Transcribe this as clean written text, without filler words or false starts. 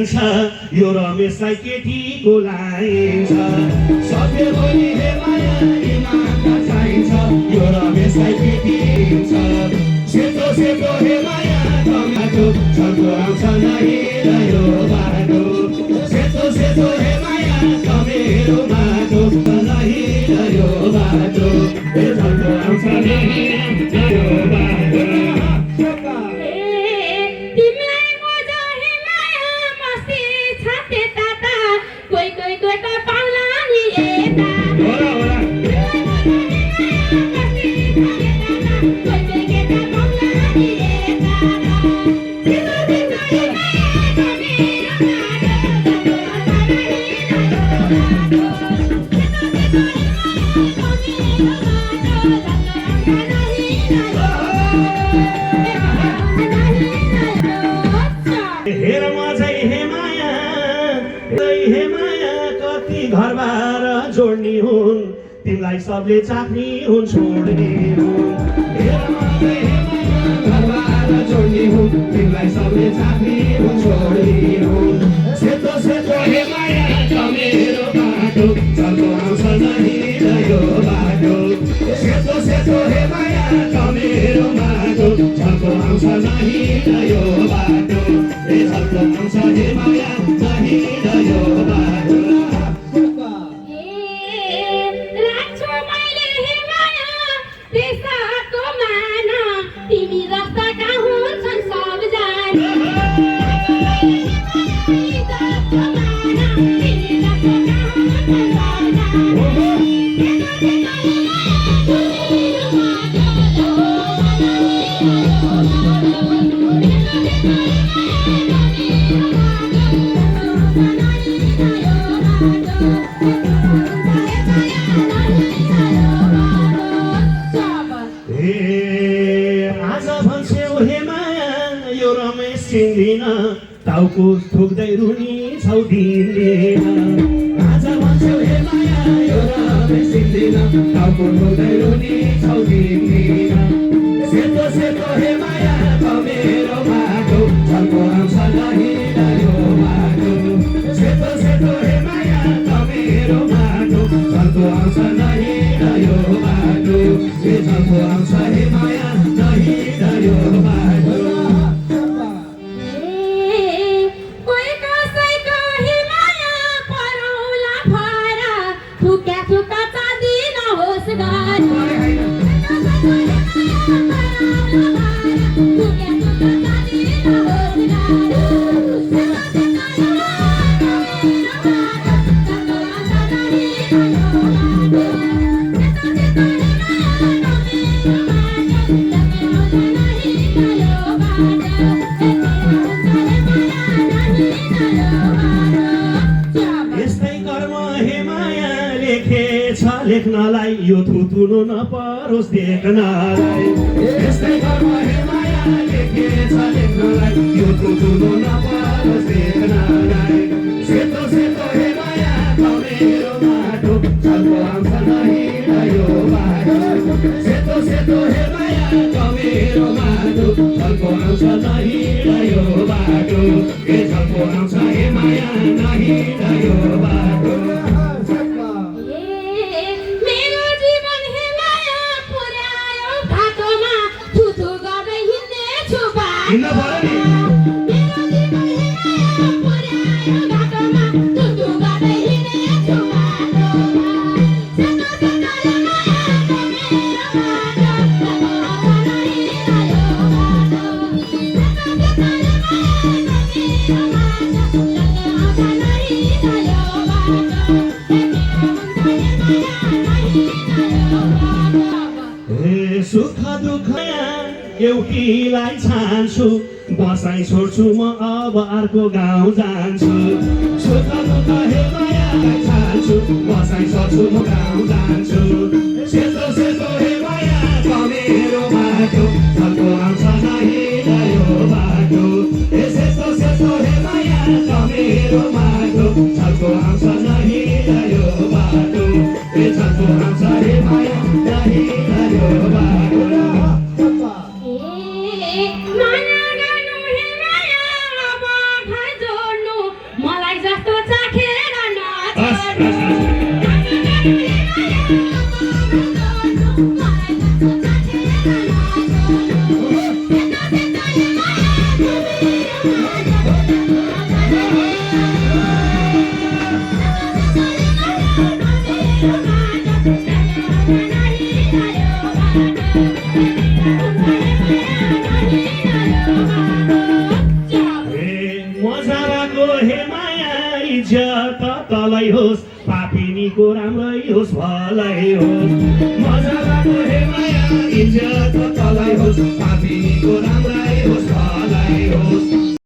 चाहिन्छ यो रमेशलाई केटीको लाइन्छ सत्य बोली हे माया इमानदार चाहिन्छ यो रमेशलाई केटीन्छ सेतो सेतो हे माया टमाटो छर्को आउँछ नहिँड्यो बाटो सेतो सेतो हे माया टमेरो माटो नहिँड्यो बाटो ए छर्को आउँछ नहिँड्यो बाटो घरबार जोड्ने हुन् तिमीलाई सबले चाख्ने हुन् छोड्ने हुन् घरबार जोड्ने हुन् तिमीलाई सबले चाख्ने हुन् छोड्ने हुन् सेतो सेतो हे माया टमेरो बाटो चल्को आउँछ नहिँड्यो बाटो सेतो सेतो हे माया टमेरो बाटो चल्को आउँछ नहिँड्यो बाटो ए चल्को आउँछ हे माया नहिँड्यो बाटो टाउको ठोक्दै रुनी छौ दिनलेन आज भन्छौ हे माया यो रमेश सिन्दिन टाउको ठोक्दै रुनी छौ दिनलेन सेतो सेतो हे माया टमेरो बाटो छल्को आउँछ नहिँड्यो बाटो सेतो सेतो हे माया टमेरो बाटो छल्को आउँछ नहिँड्यो बाटो ए छल्को आउँछ हे माया नहिँड्यो बाटो लेख्नलाई यो थुतुनु नपरोस् देख्नलाई यस्तै कर्म हे माया लेखेछ लेख्नलाई यो थुतुनु नपरोस् देख्नलाई सेतो सेतो हे माया टमेरो बाटो छल्को आउँछ नहिँड्यो बाटो सेतो सेतो हे माया टमेरो बाटो छल्को आउँछ नहिँड्यो बाटो ए छल्को आउँछ हे माया नहिँड्यो बाटो सुख दुःख एउटीलाई छान्छु बसाइ छोड्छु म अब अर्को गाउँ जान्छु सुख दुःख हे मायालाई छान्छु बसाइ छोड्छु म गाउँ जान्छु सेतो सेतो हे माया टमेरो बाटो छल्को आउँछ नहिँड्यो बाटो ए सेतो सेतो हे माया टमेरो बाटो छल्को आउँछ नहिँड्यो बाटो ए छल्को आउँछ हे माया नहिँड्यो बाटो मजाराको हे माया इज्जत तलै होस् पापिनीको राम्रै होस् भलै होस् मजाराको हे माया इज्जत तलै होस् पापिनीको राम्रै होस् भलै होस्